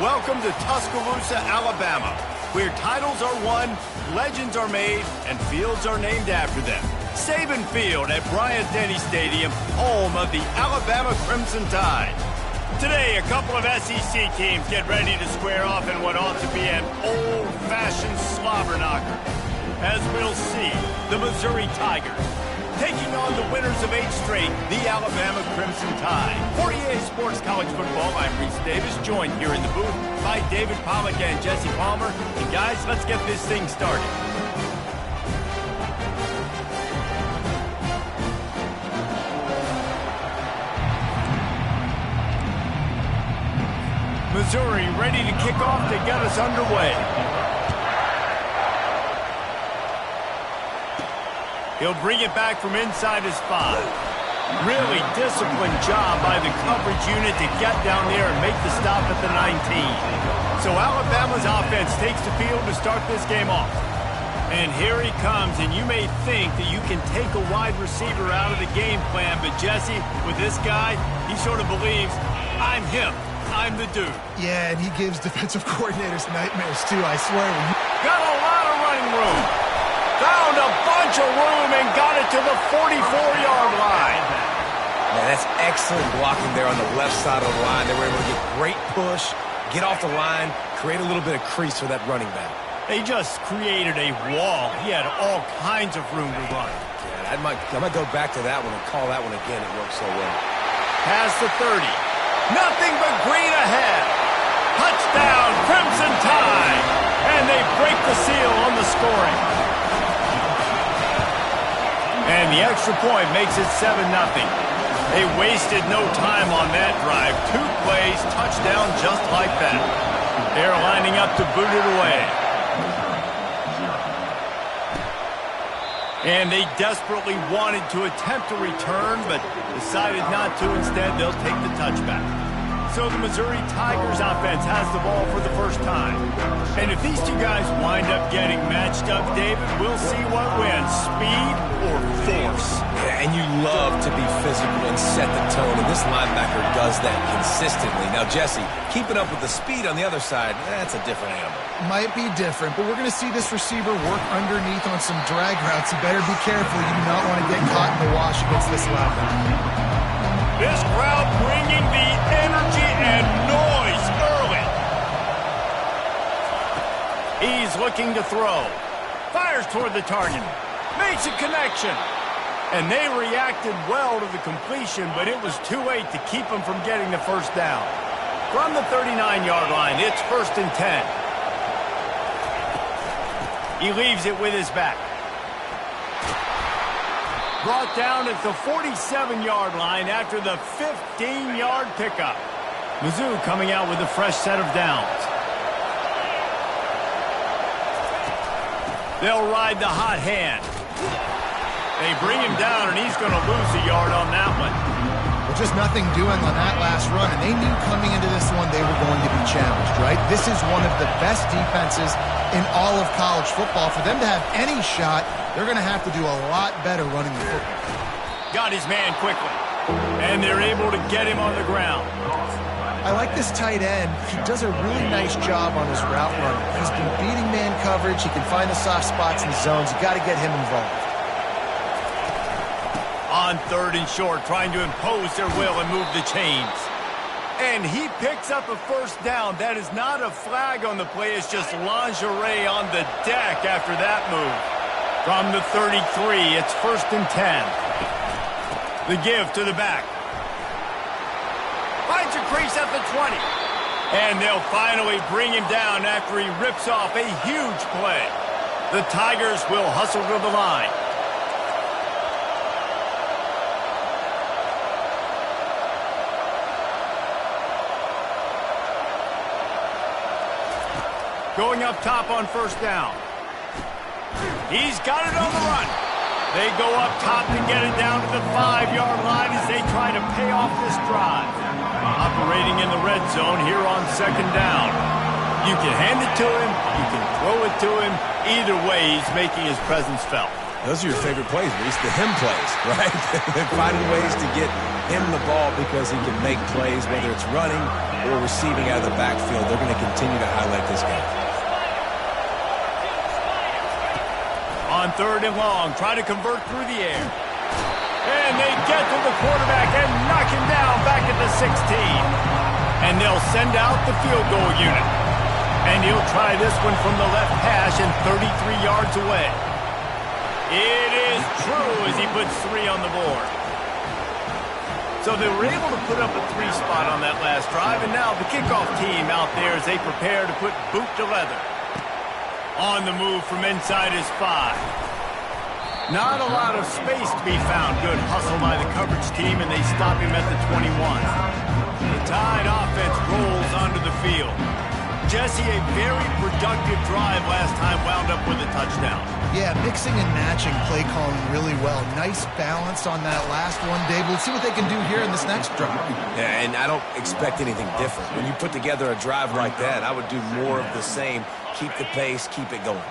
welcome to Tuscaloosa, Alabama, where titles are won, legends are made, and fields are named after them. Saban Field at Bryant-Denny Stadium, home of the Alabama Crimson Tide. Today, a couple of SEC teams get ready to square off in what ought to be an old-fashioned slobber knocker. As we'll see, the Missouri Tigers taking on the winners of 8 straight, the Alabama Crimson Tide. For EA Sports College Football, I'm Reese Davis, joined here in the booth by David Pollack and Jesse Palmer. And guys, let's get this thing started. Missouri ready to kick off to get us underway. He'll bring it back from inside his 5. Really disciplined job by the coverage unit to get down there and make the stop at the 19. So Alabama's offense takes the field to start this game off. And here he comes, and you may think that you can take a wide receiver out of the game plan, but Jesse, with this guy, he sort of believes, I'm him. I'm the dude. Yeah, and he gives defensive coordinators nightmares, too, I swear. Got a lot of running room. Found a bunch of room and got it to the 44-yard line. Man, that's excellent blocking there on the left side of the line. They were able to get great push, get off the line, create a little bit of crease for that running back. They just created a wall. He had all kinds of room to run. Yeah, I might go back to that one and call that one again. It worked so well. Past the 30. Nothing but green ahead. Touchdown, Crimson Tide. And they break the seal on the scoring. And the extra point makes it 7-0. They wasted no time on that drive. 2 plays, touchdown just like that. They're lining up to boot it away. And they desperately wanted to attempt a return, but decided not to. Instead, they'll take the touchback. So the Missouri Tigers offense has the ball for the first time. And if these two guys wind up getting matched up, David, we'll see what wins, speed or force. Yeah, and you love to be physical and set the tone, and this linebacker does that consistently. Now, Jesse, keeping up with the speed on the other side, that's a different animal. Might be different, but we're going to see this receiver work underneath on some drag routes. You better be careful. You do not want to get caught in the wash against this linebacker. This crowd bringing the energy and noise early. He's looking to throw. Fires toward the target. Makes a connection. And they reacted well to the completion, but it was too late to keep them from getting the first down. From the 39-yard line, it's 1st and 10. He leaves it with his back. Brought down at the 47-yard line after the 15-yard pickup. Mizzou coming out with a fresh set of downs. They'll ride the hot hand. They bring him down, and he's going to lose a yard on that one. Well, just nothing doing on that last run, and they knew coming into this one they were going to be challenged, right? This is one of the best defenses in all of college football. For them to have any shot, they're going to have to do a lot better running the football. Got his man quickly, and they're able to get him on the ground. I like this tight end. He does a really nice job on his route running. He's been beating man coverage. He can find the soft spots in the zones. You got to get him involved. On 3rd and short, trying to impose their will and move the chains. And he picks up a first down. That is not a flag on the play. It's just lingerie on the deck after that move. From the 33, it's 1st and 10. The give to the back. Finds a crease at the 20. And they'll finally bring him down after he rips off a huge play. The Tigers will hustle to the line. Going up top on 1st down. He's got it on the run. They go up top to get it down to the 5-yard line as they try to pay off this drive. Operating in the red zone here on 2nd down. You can hand it to him. You can throw it to him. Either way, he's making his presence felt. Those are your favorite plays, Reese, the him plays, right? They're finding ways to get him the ball because he can make plays, whether it's running or receiving out of the backfield. They're going to continue to highlight this guy. On 3rd and long, try to convert through the air. And they get to the quarterback and knock him down back at the 16. And they'll send out the field goal unit. And he'll try this one from the left hash and 33 yards away. It is true as he puts 3 on the board. So they were able to put up a 3 spot on that last drive, and now the kickoff team out there as they prepare to put boot to leather. On the move from inside his 5. Not a lot of space to be found. Good hustle by the coverage team, and they stop him at the 21. The Tide offense rolls onto the field. Jesse, a very productive drive last time wound up with a touchdown. Yeah, mixing and matching play calling really well. Nice balance on that last one, Dave. We'll see what they can do here in this next drive. Yeah, and I don't expect anything different. When you put together a drive like that, I would do more of the same. Keep the pace, keep it going.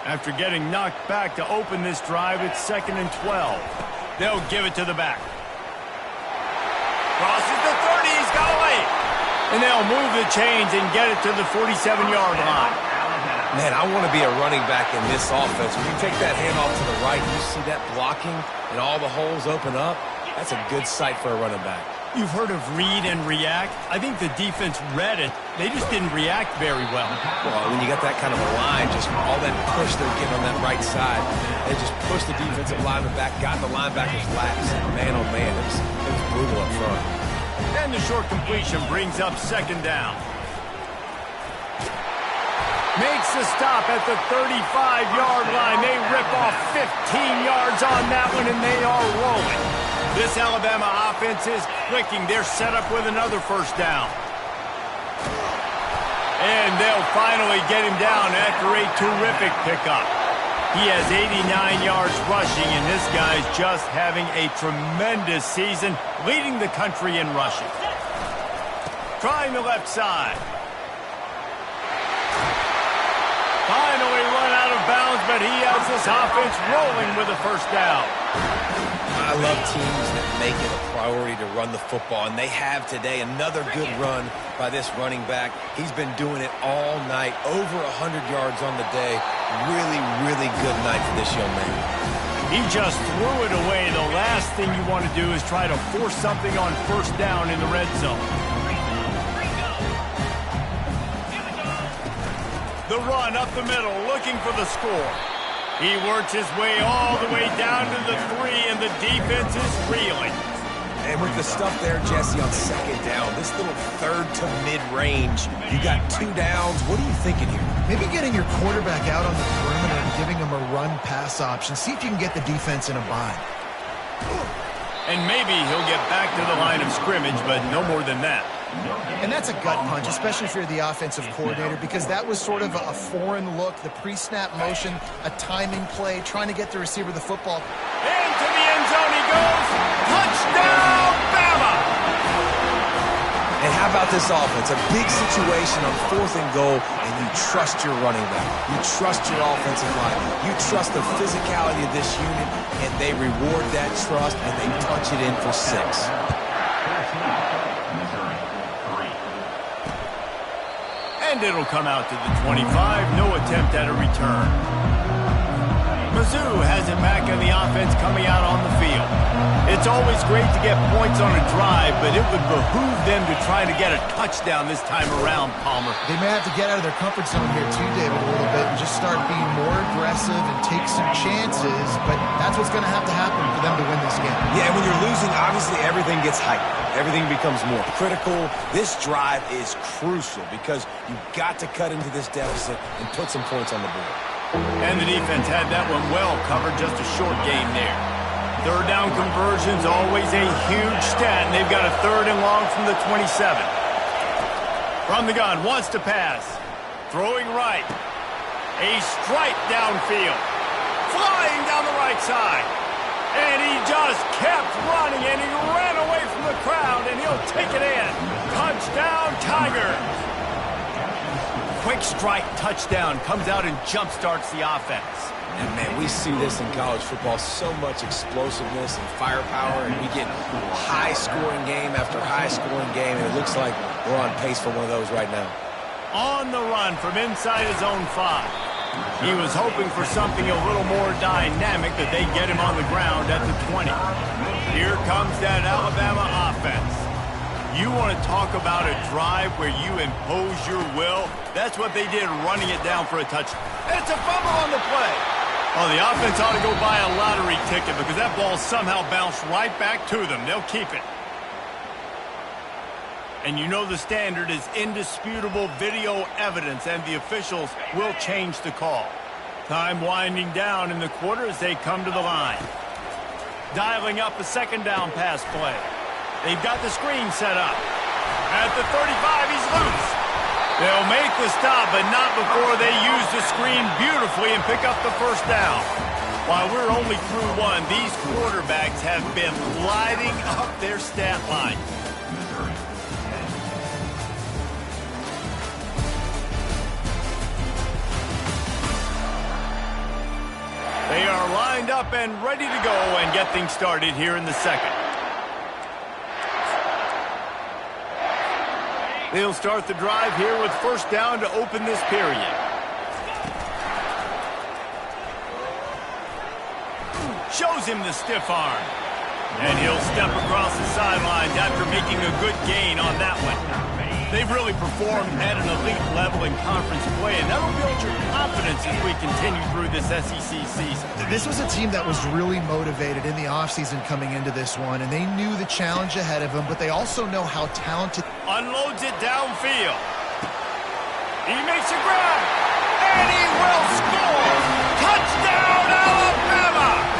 After getting knocked back to open this drive, it's 2nd and 12. They'll give it to the back. Crosses the 30, he's got away. And they'll move the chains and get it to the 47-yard line. Man, I want to be a running back in this offense. When you take that handoff to the right, you see that blocking and all the holes open up. That's a good sight for a running back. You've heard of read and react. I think the defense read it. They just didn't react very well. Well, when you got that kind of a line, just all that push they're getting on that right side, they just pushed the defensive lineman back, got in the linebacker's laps. Man, oh man, it was brutal up front. And the short completion brings up 2nd down. Makes the stop at the 35-yard line. They rip off 15 yards on that one, and they are rolling. This Alabama offense is clicking. They're set up with another 1st down. And they'll finally get him down after a terrific pickup. He has 89 yards rushing, and this guy's just having a tremendous season, leading the country in rushing. Trying the left side. Finally run out of bounds, but he has this offense rolling with a 1st down. I love teams that make it a priority to run the football, and they have today. Another good run by this running back. He's been doing it all night, over 100 yards on the day. Really, really good night for this young man. He just threw it away. The last thing you want to do is try to force something on 1st down in the red zone. The run up the middle, looking for the score. He works his way all the way down to the 3, and the defense is reeling. And with the stuff there, Jesse, on 2nd down, this little 3rd to mid-range, you got 2 downs. What are you thinking here? Maybe getting your quarterback out on the perimeter and giving him a run-pass option. See if you can get the defense in a bind. And maybe he'll get back to the line of scrimmage, but no more than that. And that's a gut punch, especially if you're the offensive coordinator, because that was sort of a foreign look, the pre-snap motion, a timing play, trying to get the receiver the football. Into the end zone he goes. Touchdown, Bama! And how about this offense? A big situation on 4th and goal, and you trust your running back. You trust your offensive line. You trust the physicality of this unit, and they reward that trust, and they punch it in for 6. And it'll come out to the 25. No attempt at a return. Mizzou has it back in the offense coming out on the field. It's always great to get points on a drive, but it would behoove them to try to get a touchdown this time around, Palmer. They may have to get out of their comfort zone here too, David, a little bit and just start being more aggressive and take some chances, but that's what's going to have to happen for them to win this game. Yeah, when you're losing, obviously everything gets hyped. Everything becomes more critical. This drive is crucial because you've got to cut into this deficit and put some points on the board. And the defense had that one well covered, just a short gain there. 3rd down conversion's always a huge stat, and they've got a 3rd and long from the 27. From the gun, wants to pass. Throwing right. A strike downfield. Flying down the right side. And he just kept running, and he ran away from the crowd, and he'll take it in. Touchdown, Tigers. quick strike touchdown comes out and jump-starts the offense. And, man, we see this in college football, so much explosiveness and firepower, and we get high-scoring game after high-scoring game, and it looks like we're on pace for one of those right now. On the run from inside his own 5. He was hoping for something a little more dynamic, that they get him on the ground at the 20. Here comes that Alabama offense. You want to talk about a drive where you impose your will? That's what they did, running it down for a touchdown. And it's a fumble on the play. Oh, the offense ought to go buy a lottery ticket because that ball somehow bounced right back to them. They'll keep it. And you know the standard is indisputable video evidence, and the officials will change the call. Time winding down in the quarter as they come to the line. Dialing up a second down pass play. They've got the screen set up. At the 35, he's loose. They'll make the stop, but not before they use the screen beautifully and pick up the first down. While we're only through one, these quarterbacks have been lighting up their stat line. They are lined up and ready to go and get things started here in the second. They'll start the drive here with first down to open this period. Shows him the stiff arm. And he'll step across the sidelines after making a good gain on that one. They've really performed at an elite level in conference play, and that'll build your confidence as we continue through this SEC season. This was a team that was really motivated in the offseason coming into this one, and they knew the challenge ahead of them, but they also know how talented... Unloads it downfield. He makes a grab, and he will score! Touchdown, Alabama!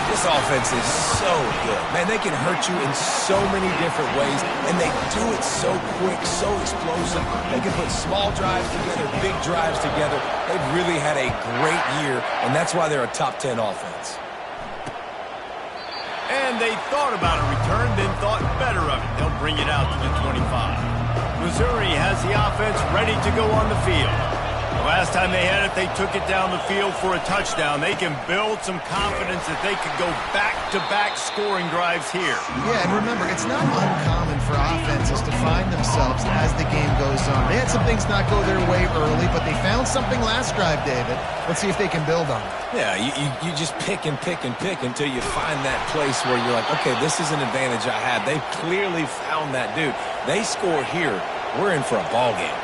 This offense is so good. Man, they can hurt you in so many different ways, and they do it so quick, so explosive. They can put small drives together, big drives together. They've really had a great year, and that's why they're a top 10 offense. And they thought about a return, then thought better of it. They'll bring it out to the 25. Missouri has the offense ready to go on the field. The last time they had it, they took it down the field for a touchdown. They can build some confidence that they could go back-to-back scoring drives here. Yeah, and remember, it's not uncommon for offenses to find themselves as the game goes on. They had some things not go their way early, but they found something last drive, David. Let's see if they can build on it. Yeah, you just pick and pick and pick until you find that place where you're like, okay, this is an advantage I have. They've clearly found that, dude. They score here, we're in for a ball game.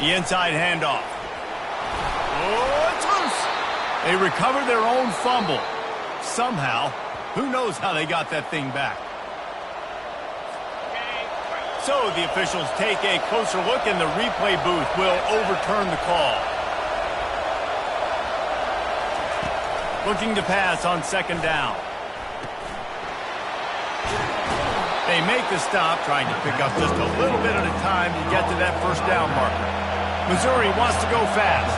The inside handoff. Oh, it's loose. They recover their own fumble. Somehow. Who knows how they got that thing back. So the officials take a closer look, and the replay booth will overturn the call. Looking to pass on second down. They make the stop, trying to pick up just a little bit at a time to get to that first down marker. Missouri wants to go fast.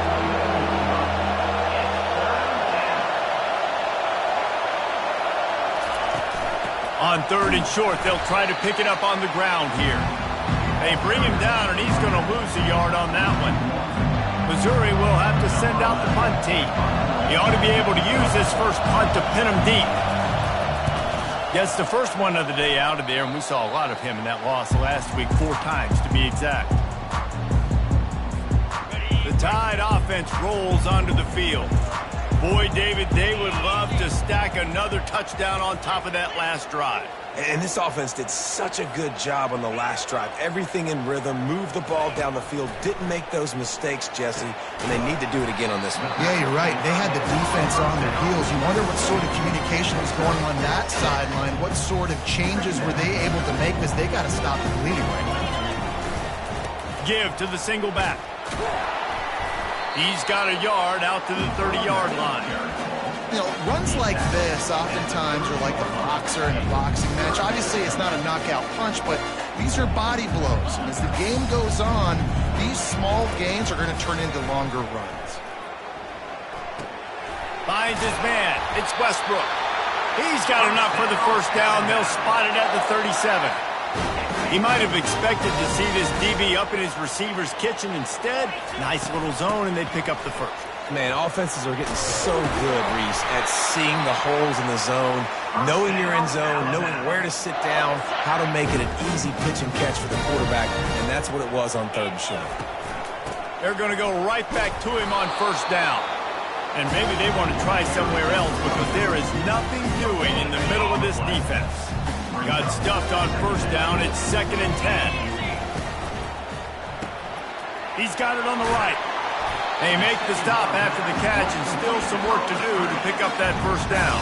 On third and short, they'll try to pick it up on the ground here. They bring him down, and he's going to lose a yard on that one. Missouri will have to send out the punt team. He ought to be able to use this first punt to pin him deep. Gets the first one of the day out of there, and we saw a lot of him in that loss last week, 4 times to be exact. The Tide offense rolls onto the field. Boy, David, they would love to stack another touchdown on top of that last drive. And this offense did such a good job on the last drive. Everything in rhythm, moved the ball down the field, didn't make those mistakes, Jesse, and they need to do it again on this one. Yeah, you're right. They had the defense on their heels. You wonder what sort of communication was going on that sideline. What sort of changes were they able to make, because they got to stop the bleeding right now. Give to the single back. He's got a yard out to the 30-yard line. You know, runs like this oftentimes are like the boxer in a boxing match. Obviously, it's not a knockout punch, but these are body blows. And as the game goes on, these small gains are going to turn into longer runs. Finds his man. It's Westbrook. He's got enough for the first down. They'll spot it at the 37. He might have expected to see this DB up in his receiver's kitchen. Instead, nice little zone, and they pick up the first. Man, offenses are getting so good, Reese, at seeing the holes in the zone, knowing your end zone, knowing where to sit down, how to make it an easy pitch and catch for the quarterback, and that's what it was on 3rd and short. They're going to go right back to him on first down. And maybe they want to try somewhere else because there is nothing doing in the middle of this defense. Got stuffed on first down. It's 2nd and 10. He's got it on the right. They make the stop after the catch and still some work to do to pick up that first down.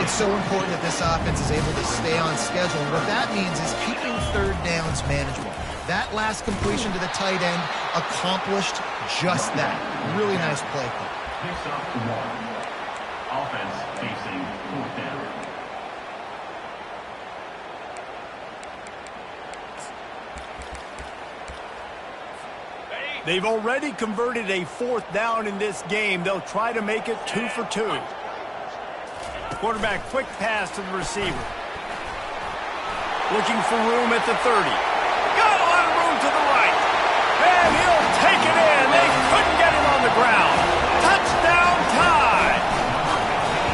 It's so important that this offense is able to stay on schedule. And what that means is keeping 3rd downs manageable. That last completion to the tight end accomplished just that. Really nice play call. Picks up 1. Offense facing 4th down. They've already converted a 4th down in this game. They'll try to make it 2 for 2. Quarterback quick pass to the receiver. Looking for room at the 30. Got a lot of room to the right. And he'll take it in. They couldn't get him on the ground. Touchdown tie.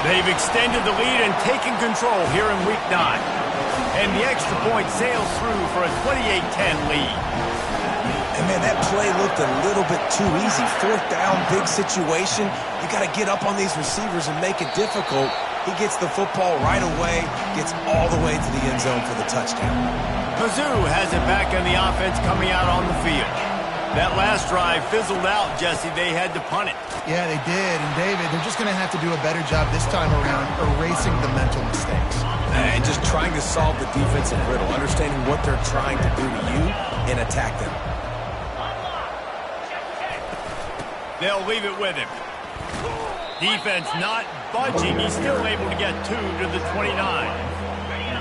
They've extended the lead and taken control here in Week 9. And the extra point sails through for a 28-10 lead. And, man, that play looked a little bit too easy. 4th down, big situation. You got to get up on these receivers and make it difficult. He gets the football right away, gets all the way to the end zone for the touchdown. Mizzou has it back on the offense coming out on the field. That last drive fizzled out, Jesse. They had to punt it. Yeah, they did. And, David, they're just going to have to do a better job this time around erasing the mental mistakes. And just trying to solve the defensive riddle, understanding what they're trying to do to you and attack them. They'll leave it with him. Defense not budging. He's still able to get 2 to the 29.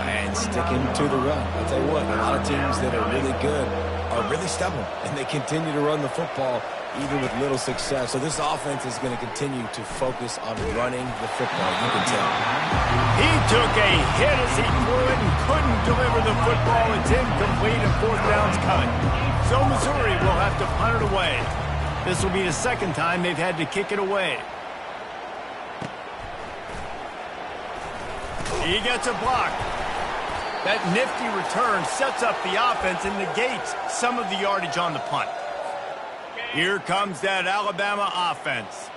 And sticking to the run. I'll tell you what, a lot of teams that are really good are really stubborn, and they continue to run the football even with little success. So this offense is going to continue to focus on running the football, you can tell. He took a hit as he threw it and couldn't deliver the football. It's incomplete and 4th down's cut. So Missouri will have to punt it away. This will be the 2nd time they've had to kick it away. He gets a block. That nifty return sets up the offense and negates some of the yardage on the punt. Here comes that Alabama offense.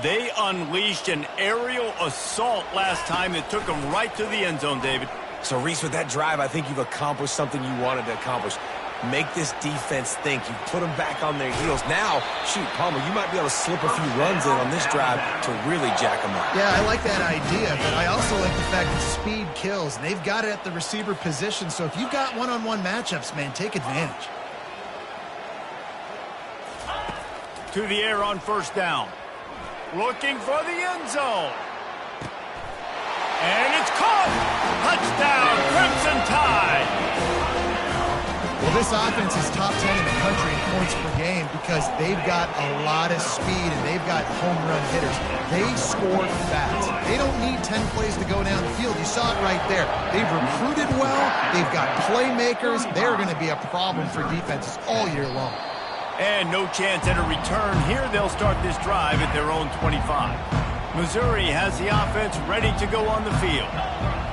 They unleashed an aerial assault last time that took them right to the end zone, David. So, Reese, with that drive, I think you've accomplished something you wanted to accomplish. Make this defense think. You put them back on their heels. Now, shoot, Palmer, you might be able to slip a few runs in on this drive to really jack them up. Yeah, I like that idea, but I also like the fact that speed kills. And they've got it at the receiver position, so if you've got one-on-one matchups, man, take advantage. To the air on first down. Looking for the end zone. And it's caught. Touchdown, Crimson Tide. Well, this offense is top 10 in the country in points per game because they've got a lot of speed and they've got home run hitters. They score fast. They don't need 10 plays to go down the field. You saw it right there. They've recruited well. They've got playmakers. They're going to be a problem for defenses all year long. And no chance at a return. Here they'll start this drive at their own 25. Missouri has the offense ready to go on the field.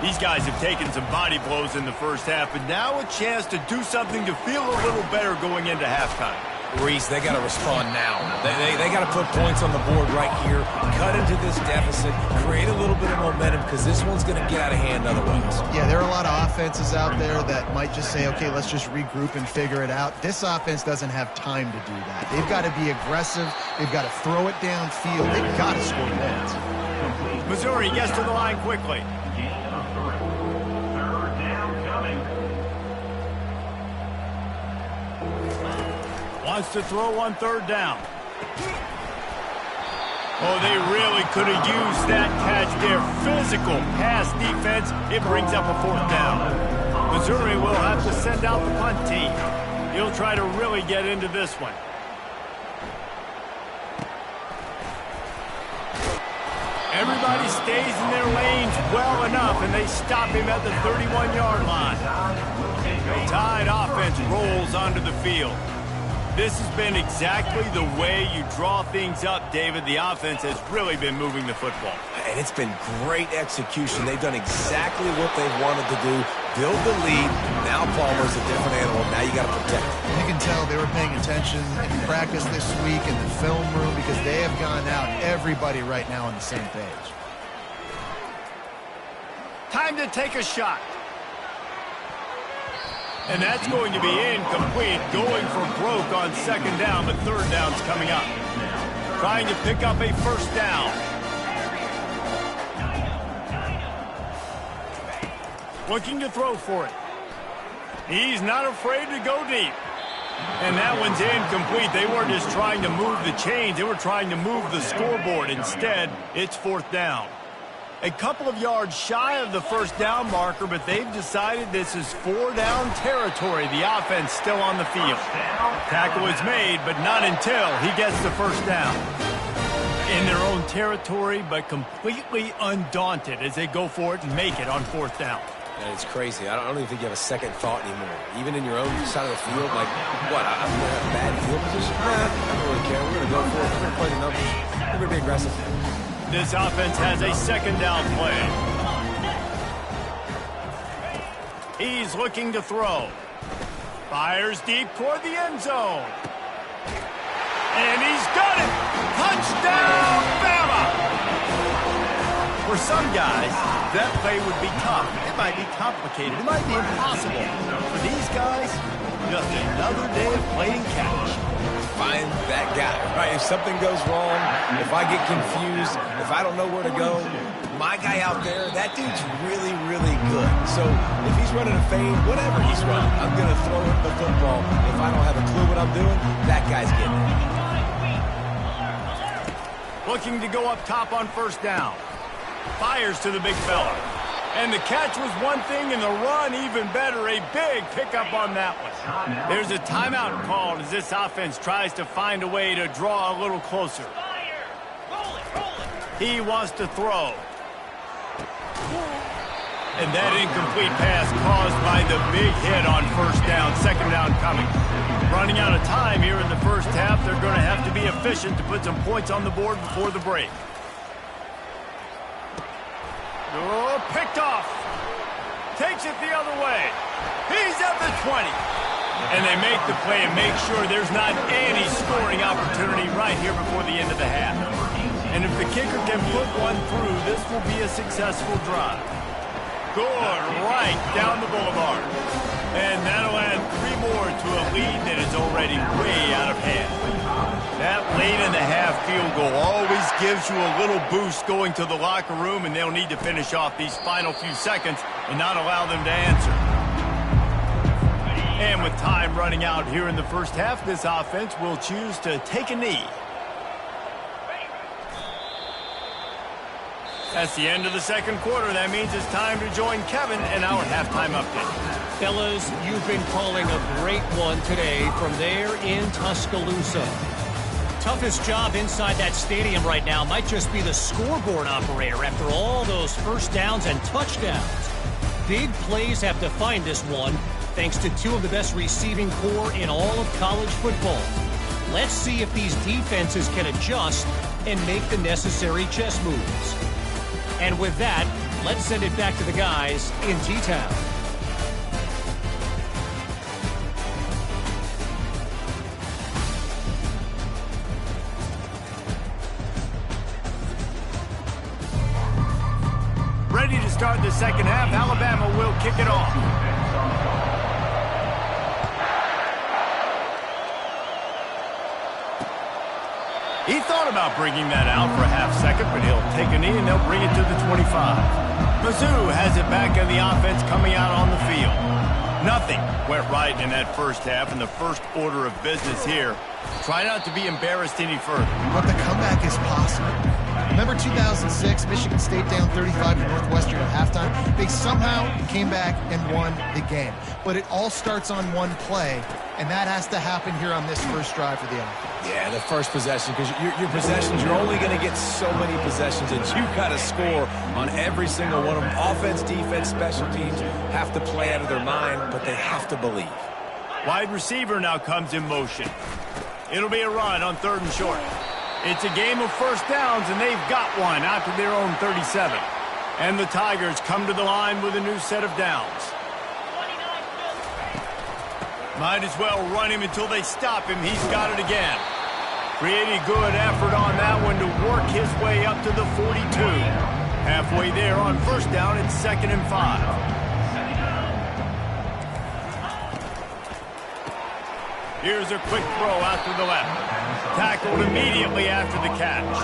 These guys have taken some body blows in the first half, but now a chance to do something to feel a little better going into halftime. Reese, they got to respond now. They got to put points on the board right here, cut into this deficit, create a little bit of momentum because this one's going to get out of hand otherwise. Yeah, there are a lot of offenses out there that might just say, okay, let's just regroup and figure it out. This offense doesn't have time to do that. They've got to be aggressive. They've got to throw it downfield. They've got to score points. Missouri gets to the line quickly. Wants to throw on third down. Oh, they really could have used that catch there. Physical pass defense. It brings up a 4th down. Missouri will have to send out the punt team. He'll try to really get into this one. Everybody stays in their lanes well enough, and they stop him at the 31-yard line. The Tide offense rolls onto the field. This has been exactly the way you draw things up, David. The offense has really been moving the football. And it's been great execution. They've done exactly what they've wanted to do. Build the lead. Now Palmer's a different animal. Now you got to protect it. You can tell they were paying attention in practice this week in the film room because they have gone out, everybody right now on the same page. Time to take a shot. And that's going to be incomplete, going for broke on second down, but third down's coming up. Trying to pick up a first down. Looking to throw for it. He's not afraid to go deep. And that one's incomplete. They weren't just trying to move the chains. They were trying to move the scoreboard. Instead, it's fourth down. A couple of yards shy of the first down marker, but they've decided this is four-down territory. The offense still on the field. Tackle is made, but not until he gets the first down. In their own territory, but completely undaunted as they go for it and make it on fourth down. And it's crazy. I don't even think you have a second thought anymore. Even in your own side of the field, like, what, I'm going to have a bad field position? Nah, I don't really care. We're going to go for it. We're going to play the numbers. We're going to be aggressive. This offense has a second down play. He's looking to throw. Fires deep toward the end zone. And he's got it! Touchdown, Bama! For some guys, that play would be tough. It might be complicated. It might be impossible. For these guys, just another day of playing catch. Find that guy, right? If something goes wrong, if I get confused, if I don't know where to go, my guy out there, that dude's really, really good. So if he's running a fade, whatever he's running, I'm going to throw him the football. If I don't have a clue what I'm doing, that guy's getting it. Looking to go up top on first down. Fires to the big fella. And the catch was one thing, and the run even better. A big pickup on that one. There's a timeout called as this offense tries to find a way to draw a little closer. He wants to throw. And that incomplete pass caused by the big hit on first down. Second down coming. Running out of time here in the first half. They're going to have to be efficient to put some points on the board before the break. Oh, picked off. Takes it the other way. He's at the 20. And they make the play and make sure there's not any scoring opportunity right here before the end of the half. And if the kicker can put one through, this will be a successful drive. Good right down the boulevard. And that'll add 3 more to a lead that is already way out of hand. That late-in-the-half field goal always gives you a little boost going to the locker room, and they'll need to finish off these final few seconds and not allow them to answer. And with time running out here in the first half, this offense will choose to take a knee. That's the end of the second quarter. That means it's time to join Kevin in our halftime update. Fellas, you've been calling a great one today from there in Tuscaloosa. Toughest job inside that stadium right now might just be the scoreboard operator after all those first downs and touchdowns. Big plays have defined this one, thanks to 2 of the best receiving corps in all of college football. Let's see if these defenses can adjust and make the necessary chess moves. And with that, let's send it back to the guys in T-Town. Ready to start the second half. Alabama will kick it off. He thought about bringing that out for a half second, but he'll take a knee and they'll bring it to the 25. Mizzou has it back in the offense coming out on the field. Nothing went right in that first half, and the first order of business here. Try not to be embarrassed any further. But the comeback is possible. Remember 2006, Michigan State down 35 to Northwestern at halftime? They somehow came back and won the game. But it all starts on one play, and that has to happen here on this first drive for the offense. Yeah, the first possession, because your possessions, you're only going to get so many possessions, and you've got to score on every single one of them. Offense, defense, special teams have to play out of their mind, but they have to believe. Wide receiver now comes in motion. It'll be a run on 3rd and short. It's a game of first downs, and they've got one after their own 37. And the Tigers come to the line with a new set of downs. Might as well run him until they stop him. He's got it again. Pretty good effort on that one to work his way up to the 42. Halfway there on first down, it's 2nd and 5. Here's a quick throw out to the left. Tackled immediately after the catch.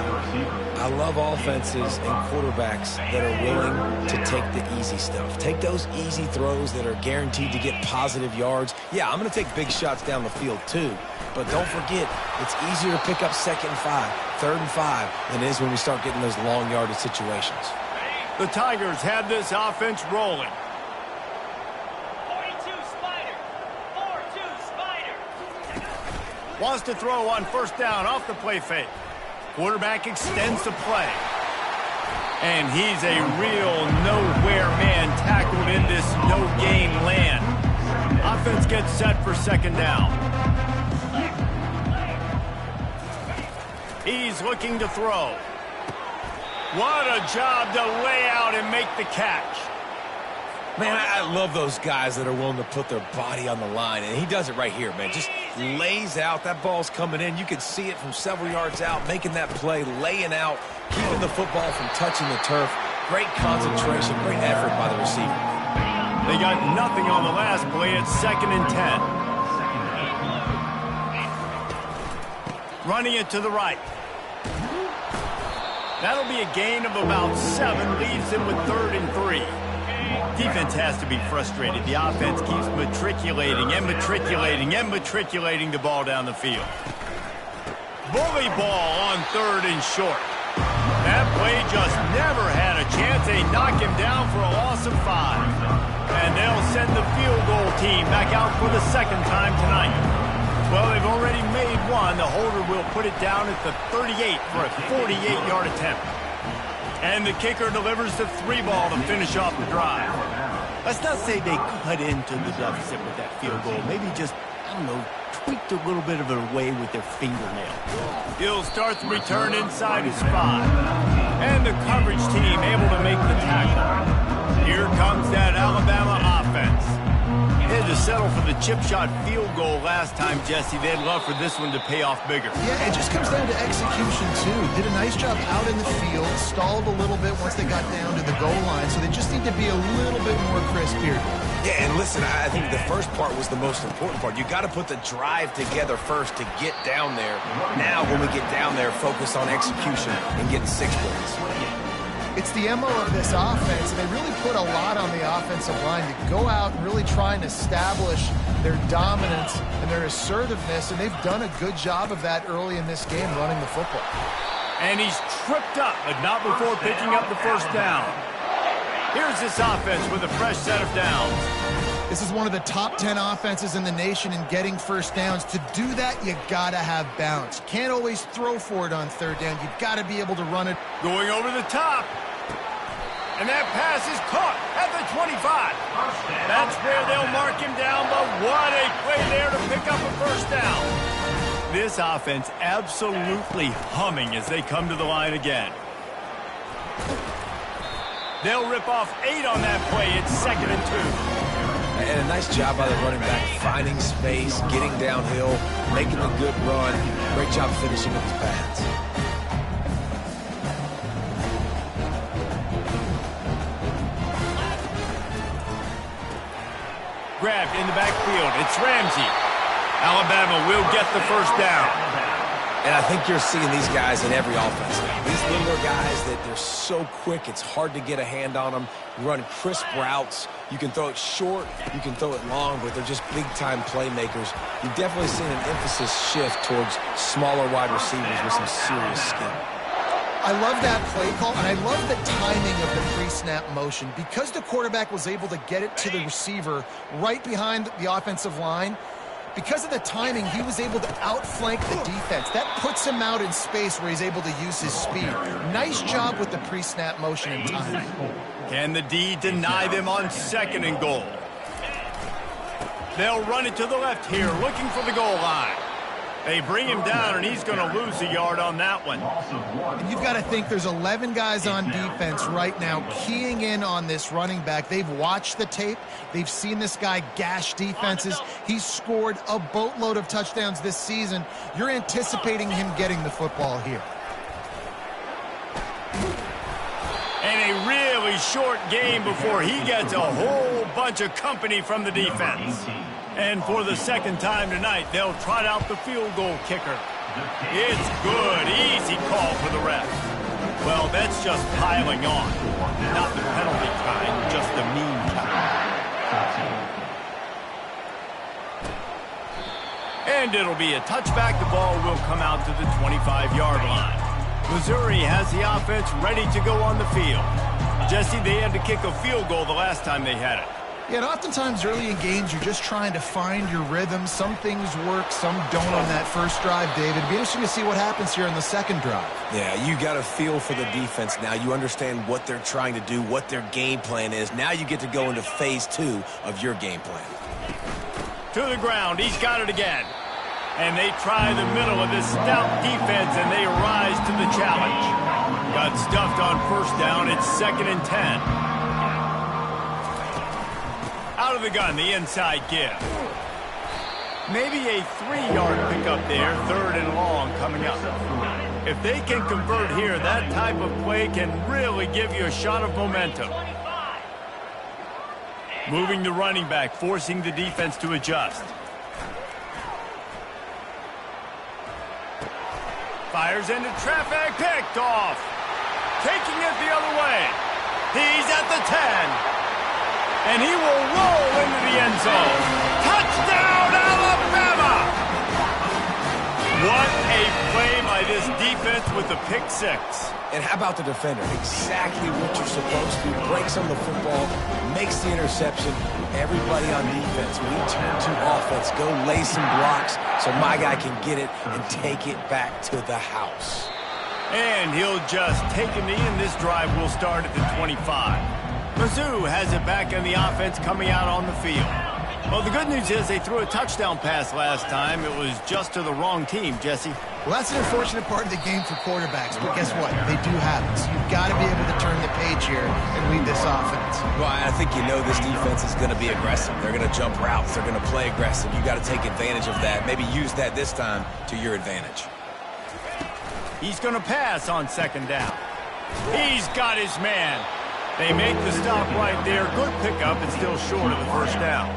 I love offenses and quarterbacks that are willing to take the easy stuff. Take those easy throws that are guaranteed to get positive yards. Yeah, I'm going to take big shots down the field too. But don't forget, it's easier to pick up 2nd and 5, 3rd and 5 than it is when we start getting those long yardage situations. The Tigers have this offense rolling. Wants to throw on first down off the play fake. Quarterback extends the play. And he's a real nowhere man tackled in this no-gain land. Offense gets set for 2nd down. He's looking to throw. What a job to lay out and make the catch. Man, I love those guys that are willing to put their body on the line, and he does it right here, man. Just lays out. That ball's coming in. You can see it from several yards out, making that play, laying out, keeping the football from touching the turf. Great concentration, great effort by the receiver. They got nothing on the last play. It's 2nd and 10. Running it to the right. That'll be a gain of about 7. Leaves them with 3rd and 3. Defense has to be frustrated. The offense keeps matriculating and matriculating and matriculating the ball down the field. Bully ball on 3rd and short. That play just never had a chance. They knock him down for a loss of 5. And they'll send the field goal team back out for the 2nd time tonight. Well, they've already made one. The holder will put it down at the 38 for a 48-yard attempt. And the kicker delivers the 3 ball to finish off the drive. Let's not say they cut into the deficit with that field goal. Maybe just, I don't know, tweaked a little bit of it away with their fingernail. He'll start the return inside his 5. And the coverage team able to make the tackle. Here comes that Alabama offense. They had to settle for the chip shot field goal last time, Jesse. They'd love for this one to pay off bigger. Yeah, it just comes down to execution, too. Did a nice job out in the field, stalled a little bit once they got down to the goal line, so they just need to be a little bit more crisp here. Yeah, and listen, I think the first part was the most important part. You got to put the drive together first to get down there. Now, when we get down there, focus on execution and getting 6 points. It's the MO of this offense, and they really put a lot on the offensive line to go out and really try and establish their dominance and their assertiveness, and they've done a good job of that early in this game running the football. And he's tripped up, but not before picking up the first down. Here's this offense with a fresh set of downs. This is one of the top 10 offenses in the nation in getting first downs. To do that, you got to have bounce. You can't always throw for it on 3rd down. You've got to be able to run it. Going over the top. And that pass is caught at the 25. That's where they'll mark him down, but what a play there to pick up a first down. This offense absolutely humming as they come to the line again. They'll rip off 8 on that play. It's 2nd and 2. And a nice job by the running back, finding space, getting downhill, making a good run. Great job finishing with his pads. Grabbed in the backfield. It's Ramsey. Alabama will get the first down. And I think you're seeing these guys in every offense now. These littler guys that they're so quick, it's hard to get a hand on them. Run crisp routes. You can throw it short, you can throw it long, but they're just big-time playmakers. You've definitely seen an emphasis shift towards smaller wide receivers with some serious skill. I love that play call, and I love the timing of the pre-snap motion. Because the quarterback was able to get it to the receiver right behind the offensive line, Because of the timing, he was able to outflank the defense. That puts him out in space where he's able to use his speed. Nice job with the pre-snap motion and timing. Can the D deny them on 2nd and goal? They'll run it to the left here, looking for the goal line. They bring him down, and he's going to lose a yard on that one. And you've got to think there's 11 guys on defense right now keying in on this running back. They've watched the tape. They've seen this guy gash defenses. He's scored a boatload of touchdowns this season. You're anticipating him getting the football here. And a really short game before he gets a whole bunch of company from the defense. And for the 2nd time tonight, they'll trot out the field goal kicker. It's good. Easy call for the ref. Well, that's just piling on. Not the penalty kind, just the mean kind. And it'll be a touchback. The ball will come out to the 25-yard line. Missouri has the offense ready to go on the field. Jesse, they had to kick a field goal the last time they had it. Yeah, and oftentimes early in games, you're just trying to find your rhythm. Some things work, some don't on that first drive, David. It'll be interesting to see what happens here in the 2nd drive. Yeah, you got a feel for the defense now. You understand what they're trying to do, what their game plan is. Now you get to go into phase 2 of your game plan. To the ground. He's got it again. And they try the middle of this stout defense, and they rise to the challenge. Got stuffed on 1st down. It's 2nd and 10. Out of the gun, the inside give. Maybe a 3-yard pickup there, 3rd and long coming up. If they can convert here, that type of play can really give you a shot of momentum. Moving the running back, forcing the defense to adjust. Fires into traffic, picked off. Taking it the other way. He's at the 10. And he will roll into the end zone. Touchdown, Alabama! What a play by this defense with the pick 6. And how about the defender? Exactly what you're supposed to do. Breaks on the football, makes the interception. Everybody on defense, we turn to offense. Go lay some blocks so my guy can get it and take it back to the house. And he'll just take a knee, and this drive will start at the 25. Mizzou has it back in the offense coming out on the field. Well, the good news is they threw a touchdown pass last time. It was just to the wrong team, Jesse. Well, that's an unfortunate part of the game for quarterbacks, but guess what? They do have it. So you've got to be able to turn the page here and lead this offense. Well, I think you know this defense is going to be aggressive. They're going to jump routes. They're going to play aggressive. You got to take advantage of that. Maybe use that this time to your advantage. He's going to pass on 2nd down. He's got his man. They make the stop right there. Good pickup, and still short of the 1st down.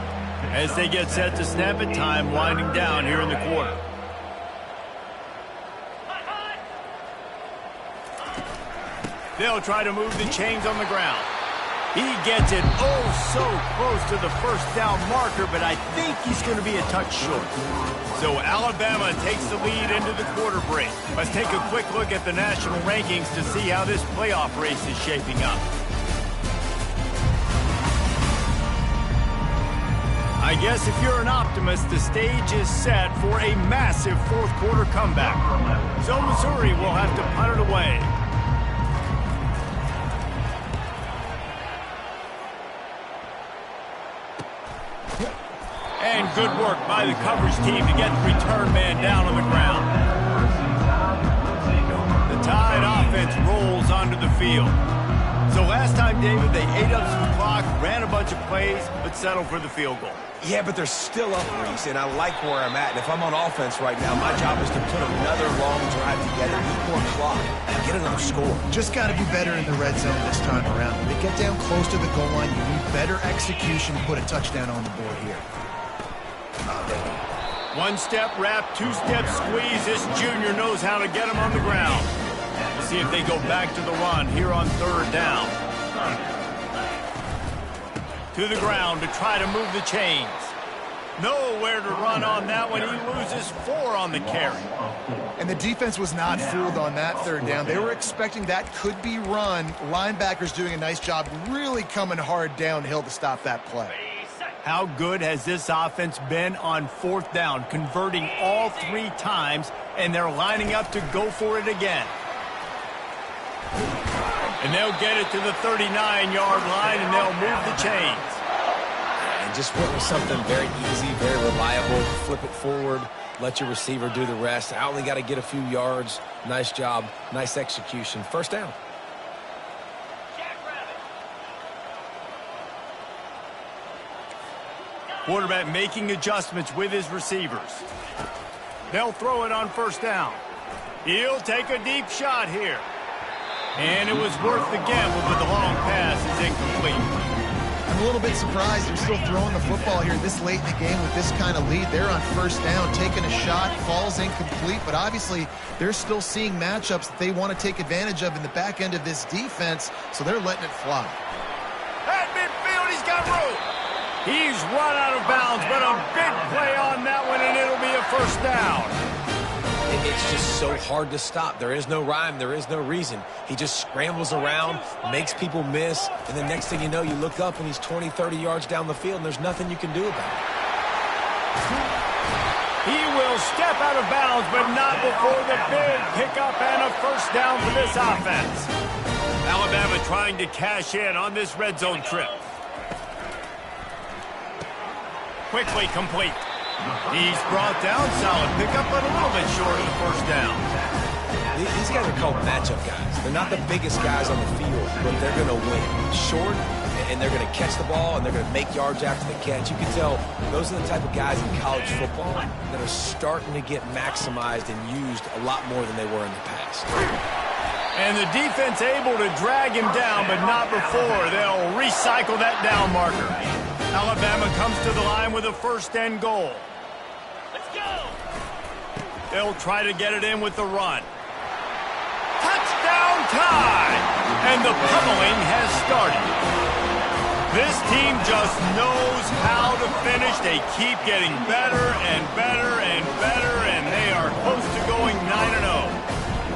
As they get set to snap it, time winding down here in the quarter. They'll try to move the chains on the ground. He gets it so close to the 1st down marker, but I think he's going to be a touch short. So Alabama takes the lead into the quarter break. Let's take a quick look at the national rankings to see how this playoff race is shaping up. I guess if you're an optimist, the stage is set for a massive 4th quarter comeback. So Missouri will have to punt it away. And good work by the coverage team to get the return man down on the ground. The Tide offense rolls onto the field. So last time, David, they ate up some clock, ran a bunch of plays, but settled for the field goal. Yeah, but they're still up, Reese, and I like where I'm at. And if I'm on offense right now, my job is to put another long drive together, eat more clock, and get another score. Just got to be better in the red zone this time around. When they get down close to the goal line, you need better execution to put a touchdown on the board here. 1-step wrap, 2-step squeeze. This junior knows how to get him on the ground. We'll see if they go back to the run here on 3rd down. To the ground to try to move the chains. Nowhere to run on that one. He loses 4 on the carry. And the defense was not fooled on that 3rd down. They were expecting that could be run. Linebackers doing a nice job really coming hard downhill to stop that play. How good has this offense been on fourth down, converting all 3 times, and they're lining up to go for it again. And they'll get it to the 39-yard line, and they'll move the chains. And just went with something very easy, very reliable. Flip it forward, let your receiver do the rest. I only got to get a few yards. Nice job, nice execution. First down. Quarterback making adjustments with his receivers. They'll throw it on first down. He'll take a deep shot here. And it was worth the gamble, but the long pass is incomplete. I'm a little bit surprised they're still throwing the football here this late in the game with this kind of lead. They're on first down, taking a shot, falls incomplete, but obviously they're still seeing matchups that they want to take advantage of in the back end of this defense, so they're letting it fly. At midfield, he's got room. He's run out of bounds, but a big play on that one, and it'll be a first down. It's just so hard to stop. There is no rhyme. There is no reason. He just scrambles around, makes people miss, and the next thing you know, you look up and he's 20, 30 yards down the field, and there's nothing you can do about it. He will step out of bounds, but not before the big pickup and a first down for this offense. Alabama trying to cash in on this red zone trip. Quickly complete. He's brought down, solid pickup, but a little bit short of the first down. These guys are called matchup guys. They're not the biggest guys on the field, but they're going to win. Short, and they're going to catch the ball, and they're going to make yards after the catch. You can tell those are the type of guys in college football that are starting to get maximized and used a lot more than they were in the past. And the defense able to drag him down, but not before. They'll recycle that down marker. Alabama comes to the line with a first and goal. Let's go. They'll try to get it in with the run. Touchdown time! And the pummeling has started. This team just knows how to finish. They keep getting better and better and better, and they are close to going 9-0.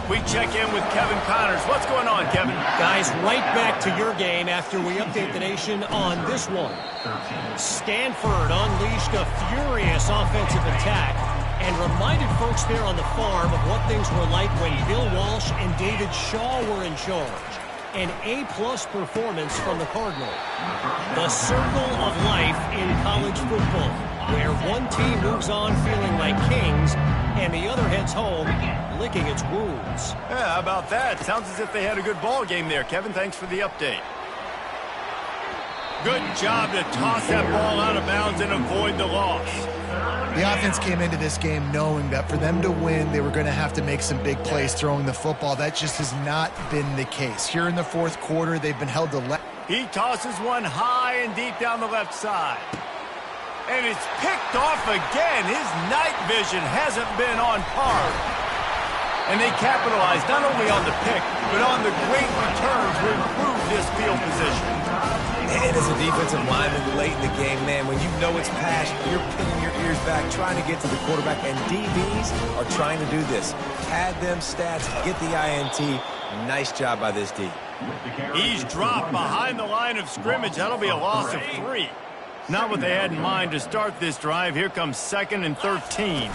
We check in with Kevin Connors. What's going on, Kevin? Guys, right back to your game after we update the nation on this one. Stanford unleashed a furious offensive attack and reminded folks there on the farm of what things were like when Bill Walsh and David Shaw were in charge. An A-plus performance from the Cardinal. The circle of life in college football, where one team moves on feeling like kings and the other heads home licking its wounds. Yeah, how about that? Sounds as if they had a good ball game there. Kevin, thanks for the update. Good job to toss that ball out of bounds and avoid the loss. The offense came into this game knowing that for them to win, they were going to have to make some big plays throwing the football. That just has not been the case. Here in the fourth quarter, they've been held to left. He tosses one high and deep down the left side. And it's picked off again. His night vision hasn't been on par. And they capitalized not only on the pick, but on the great returns to improve this field position. And as a defensive lineman late in the game, man, when you know it's pass, you're pinning your ears back, trying to get to the quarterback, and DBs are trying to do this. Pad them stats, get the INT. Nice job by this D. He's dropped behind the line of scrimmage. That'll be a loss of 3. Not what they had in mind to start this drive. Here comes 2nd and 13.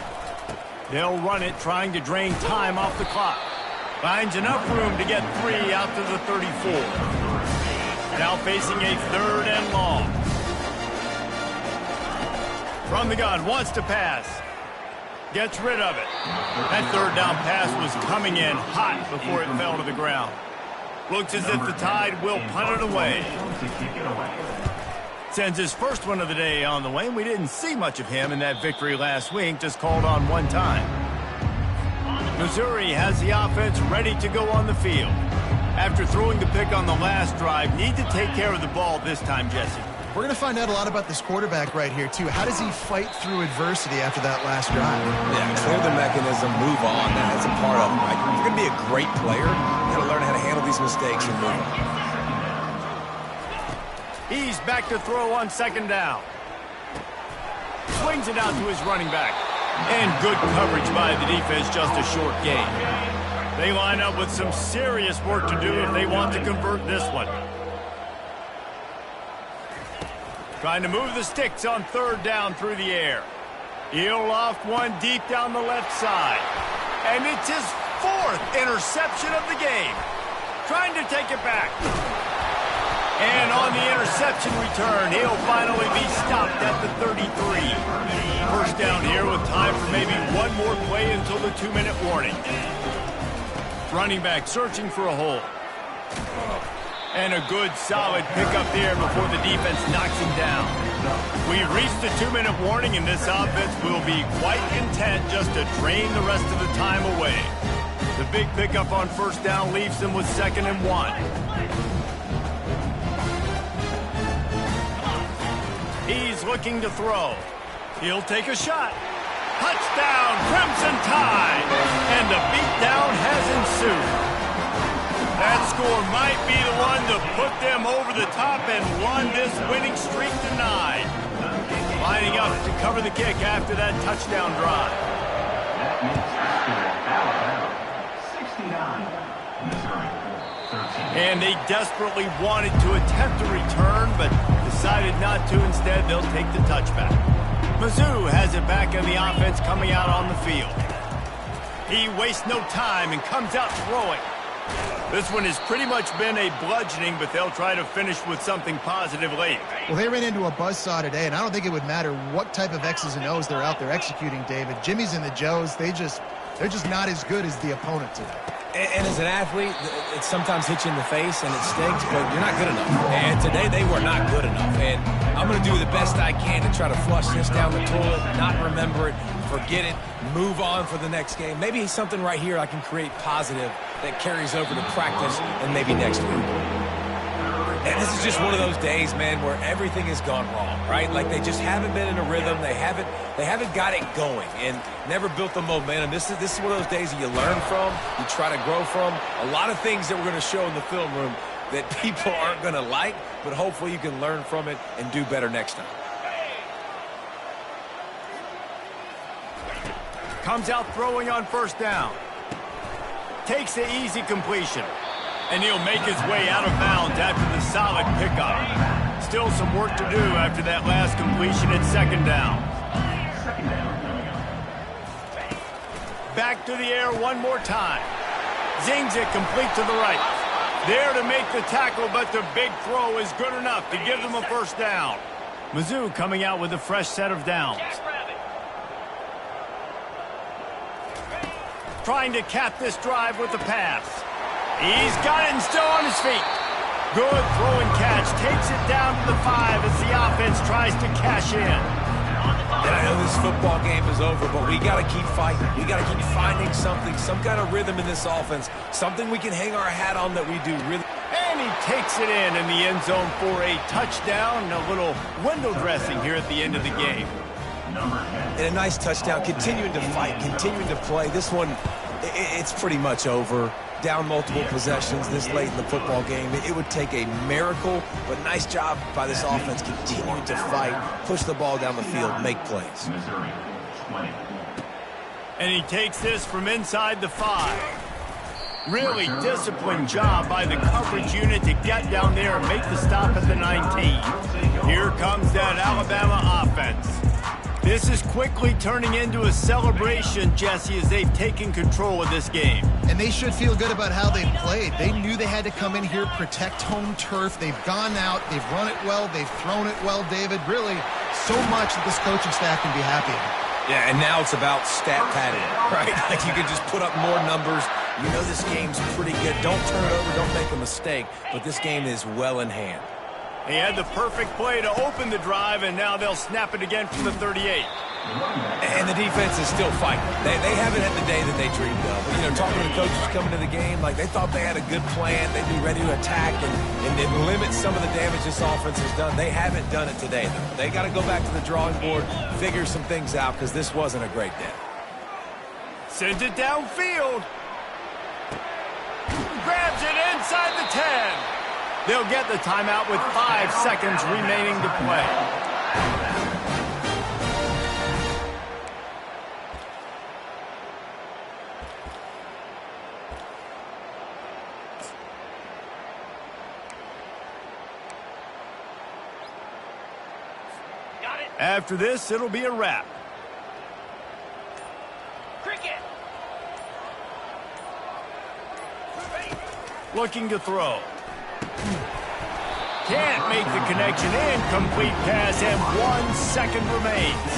They'll run it, trying to drain time off the clock. Finds enough room to get 3 out to the 34. Now facing a 3rd and long. From the gun, wants to pass. Gets rid of it. That 3rd down pass was coming in hot before it fell to the ground. Looks as if the Tide will punt it away. Sends his first one of the day on the way, and we didn't see much of him in that victory last week, just called on one time. Missouri has the offense ready to go on the field. After throwing the pick on the last drive, need to take care of the ball this time, Jesse. We're going to find out a lot about this quarterback right here, too. How does he fight through adversity after that last drive? Yeah, clear the mechanism, move on. That's a part of it, right? If you're going to be a great player, you got to learn how to handle these mistakes and move on. He's back to throw on 2nd down. Swings it out to his running back. And good coverage by the defense, just a short gain. They line up with some serious work to do if they want to convert this one. Trying to move the sticks on third down through the air. He'll loft one deep down the left side. And it's his 4th interception of the game. Trying to take it back. And on the interception return, he'll finally be stopped at the 33. First down here with time for maybe one more play until the 2-minute warning. Running back searching for a hole. And a good, solid pickup there before the defense knocks him down. We've reached the 2-minute warning, and this offense will be quite content just to drain the rest of the time away. The big pickup on first down leaves them with 2nd and 1. He's looking to throw. He'll take a shot. Touchdown, Crimson Tide! And the beatdown has ensued. That score might be the one to put them over the top and run this winning streak to 9. Lining up to cover the kick after that touchdown drive. That makes the score Alabama 69, Missouri 13. And they desperately wanted to attempt a return, but decided not to. Instead, they'll take the touchback. Mizzou has it back in the offense coming out on the field. He wastes no time and comes out throwing. This one has pretty much been a bludgeoning, but they'll try to finish with something positive late. Well, they ran into a buzzsaw today, and I don't think it would matter what type of X's and O's they're out there executing, David. Jimmy's and the Joes, they're just not as good as the opponent today. And as an athlete, it sometimes hits you in the face and it stinks, but you're not good enough. And today they were not good enough. And I'm going to do the best I can to try to flush this down the toilet, not remember it, forget it, move on for the next game. Maybe something right here I can create positive that carries over to practice and maybe next week. And this is just one of those days, man, where everything has gone wrong, right? Like they just haven't been in a rhythm. They haven't got it going and never built the momentum. This is one of those days that you learn from, you try to grow from. A lot of things that we're going to show in the film room that people aren't going to like, but hopefully you can learn from it and do better next time. Comes out throwing on first down. Takes the easy completion. And he'll make his way out of bounds after the solid pickup. Still some work to do after that last completion at 2nd down. Second down coming up. Back to the air one more time. Zings it complete to the right. There to make the tackle, but the big throw is good enough to give them a first down. Mizzou coming out with a fresh set of downs. Trying to cap this drive with the pass. He's got it and still on his feet. Good throwing catch. Takes it down to the 5 as the offense tries to cash in. And I know this football game is over, but we got to keep fighting. We got to keep finding something, some kind of rhythm in this offense, something we can hang our hat on that we do really. And he takes it in the end zone for a touchdown. A little window dressing here at the end of the game. And a nice touchdown, continuing to fight, continuing to play. This one, it's pretty much over. Down multiple possessions this late in the football game. It would take a miracle, but nice job by this offense continuing to fight, push the ball down the field, make plays. Missouri 20. And he takes this from inside the 5. Really disciplined job by the coverage unit to get down there and make the stop at the 19. Here comes that Alabama offense. This is quickly turning into a celebration, Jesse, as they've taken control of this game. And they should feel good about how they've played. They knew they had to come in here, protect home turf. They've gone out, they've run it well, they've thrown it well, David. Really, so much that this coaching staff can be happy about. Yeah, and now it's about stat padding, right? Like you can just put up more numbers. You know this game's pretty good. Don't turn it over, don't make a mistake, but this game is well in hand. He had the perfect play to open the drive, and now they'll snap it again from the 38. And the defense is still fighting. They haven't had the day that they dreamed of. You know, talking to the coaches coming to the game, like they thought they had a good plan. They'd be ready to attack and limit some of the damage this offense has done. They haven't done it today, though. They got to go back to the drawing board, figure some things out, because this wasn't a great day. Sends it downfield. Grabs it inside the 10. They'll get the timeout with 5 seconds remaining to play. After this, it'll be a wrap. Looking to throw. Can't make the connection. Incomplete pass, and 1 second remains.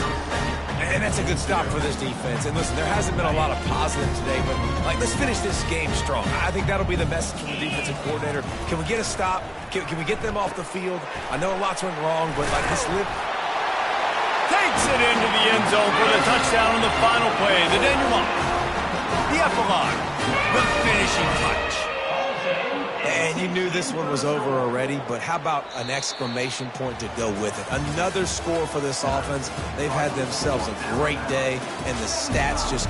And that's a good stop for this defense. And listen, there hasn't been a lot of positive today, but let's finish this game strong. I think that'll be the message from the defensive coordinator. Can we get a stop? Can we get them off the field? I know lots went wrong, but this live. Takes it into the end zone for the touchdown on the final play. The denouement. The epilogue. The finishing touch. And you knew this one was over already, but how about an exclamation point to go with it? Another score for this offense. They've had themselves a great day, and the stats just